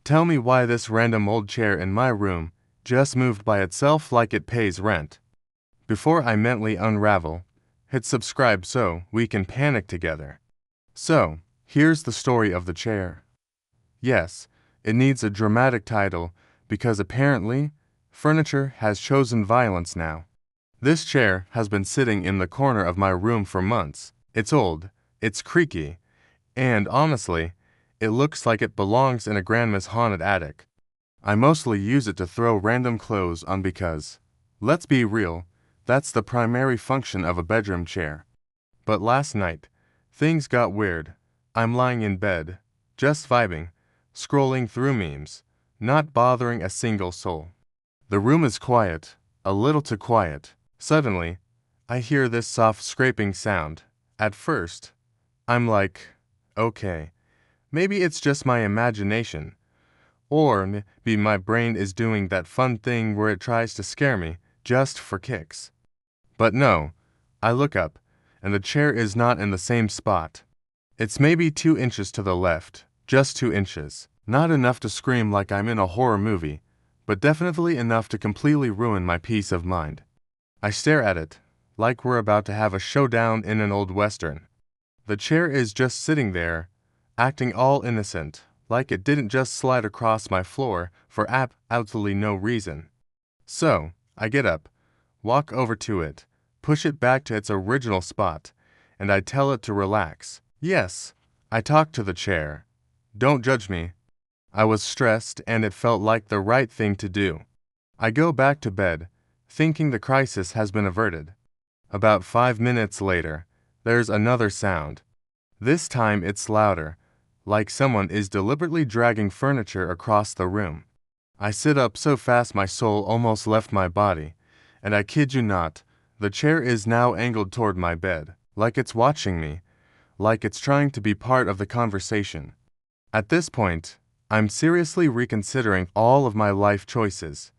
Tell me why this random old chair in my room just moved by itself like it pays rent. Before I mentally unravel, hit subscribe so we can panic together. So, here's the story of the chair. Yes, it needs a dramatic title because apparently, furniture has chosen violence now. This chair has been sitting in the corner of my room for months. It's old, it's creaky, and honestly, it looks like it belongs in a grandma's haunted attic. I mostly use it to throw random clothes on because, let's be real, that's the primary function of a bedroom chair. But last night, things got weird. I'm lying in bed, just vibing, scrolling through memes, not bothering a single soul. The room is quiet, a little too quiet. Suddenly, I hear this soft scraping sound. At first, I'm like, okay, maybe it's just my imagination. Or maybe my brain is doing that fun thing where it tries to scare me just for kicks. But no, I look up, and the chair is not in the same spot. It's maybe 2 inches to the left, just 2 inches. Not enough to scream like I'm in a horror movie, but definitely enough to completely ruin my peace of mind. I stare at it, like we're about to have a showdown in an old western. The chair is just sitting there, acting all innocent, like it didn't just slide across my floor for absolutely no reason. So, I get up, walk over to it, push it back to its original spot, and I tell it to relax. Yes, I talk to the chair. Don't judge me. I was stressed and it felt like the right thing to do. I go back to bed, thinking the crisis has been averted. About 5 minutes later, there's another sound. This time it's louder, like someone is deliberately dragging furniture across the room. I sit up so fast my soul almost left my body, and I kid you not, the chair is now angled toward my bed, like it's watching me, like it's trying to be part of the conversation. At this point, I'm seriously reconsidering all of my life choices.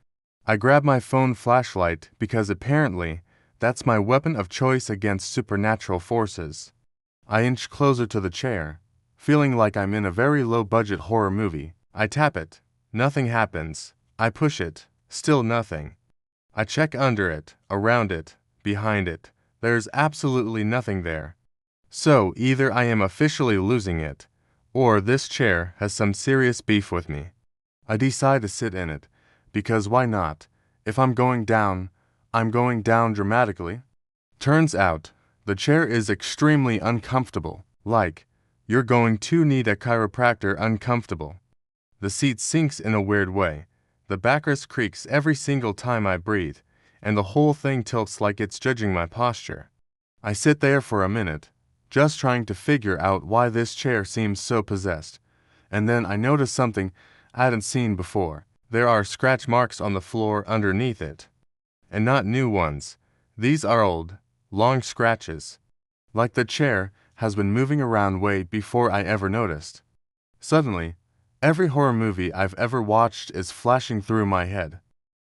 I grab my phone flashlight because apparently, that's my weapon of choice against supernatural forces. I inch closer to the chair, feeling like I'm in a very low-budget horror movie. I tap it. Nothing happens. I push it. Still nothing. I check under it, around it, behind it. There's absolutely nothing there. So either I am officially losing it, or this chair has some serious beef with me. I decide to sit in it, because why not? If I'm going down dramatically. Turns out, the chair is extremely uncomfortable, like, you're going to need a chiropractor uncomfortable. The seat sinks in a weird way, the backrest creaks every single time I breathe, and the whole thing tilts like it's judging my posture. I sit there for a minute, just trying to figure out why this chair seems so possessed, and then I notice something I hadn't seen before. There are scratch marks on the floor underneath it. And not new ones. These are old, long scratches. Like the chair has been moving around way before I ever noticed. Suddenly, every horror movie I've ever watched is flashing through my head.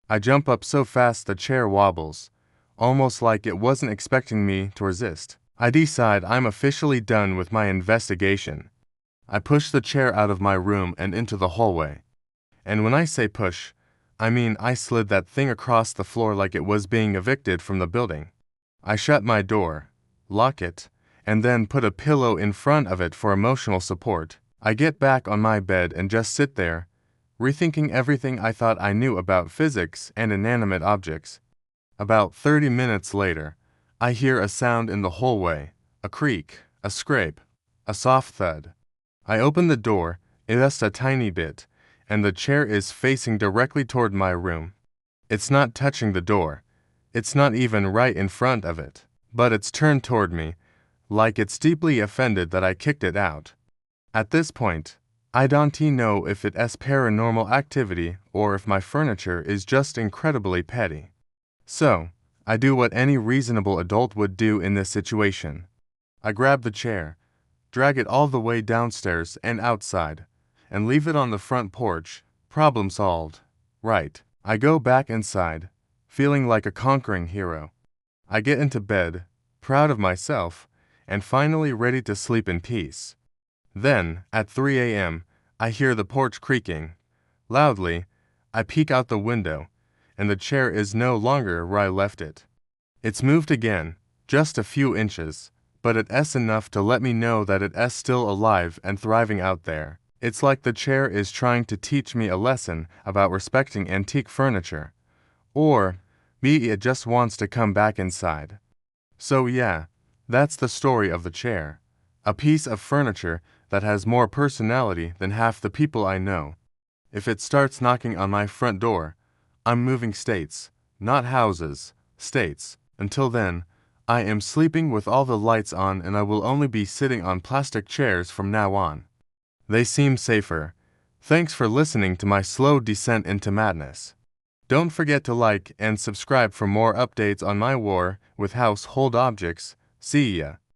I jump up so fast the chair wobbles, almost like it wasn't expecting me to resist. I decide I'm officially done with my investigation. I push the chair out of my room and into the hallway. And when I say push, I mean I slid that thing across the floor like it was being evicted from the building. I shut my door, lock it, and then put a pillow in front of it for emotional support. I get back on my bed and just sit there, rethinking everything I thought I knew about physics and inanimate objects. About 30 minutes later, I hear a sound in the hallway, a creak, a scrape, a soft thud. I open the door, just a tiny bit, and the chair is facing directly toward my room. It's not touching the door. It's not even right in front of it, but it's turned toward me, like it's deeply offended that I kicked it out. At this point, I don't know if it's paranormal activity or if my furniture is just incredibly petty. So, I do what any reasonable adult would do in this situation. I grab the chair, drag it all the way downstairs and outside, and leave it on the front porch. Problem solved. Right. I go back inside, feeling like a conquering hero. I get into bed, proud of myself, and finally ready to sleep in peace. Then, at 3 a.m., I hear the porch creaking. Loudly, I peek out the window, and the chair is no longer where I left it. It's moved again, just a few inches, but it's enough to let me know that it's still alive and thriving out there. It's like the chair is trying to teach me a lesson about respecting antique furniture. Or maybe it just wants to come back inside. So yeah, that's the story of the chair. A piece of furniture that has more personality than half the people I know. If it starts knocking on my front door, I'm moving states, not houses, states. Until then, I am sleeping with all the lights on and I will only be sitting on plastic chairs from now on. They seem safer. Thanks for listening to my slow descent into madness. Don't forget to like and subscribe for more updates on my war with household objects. See ya.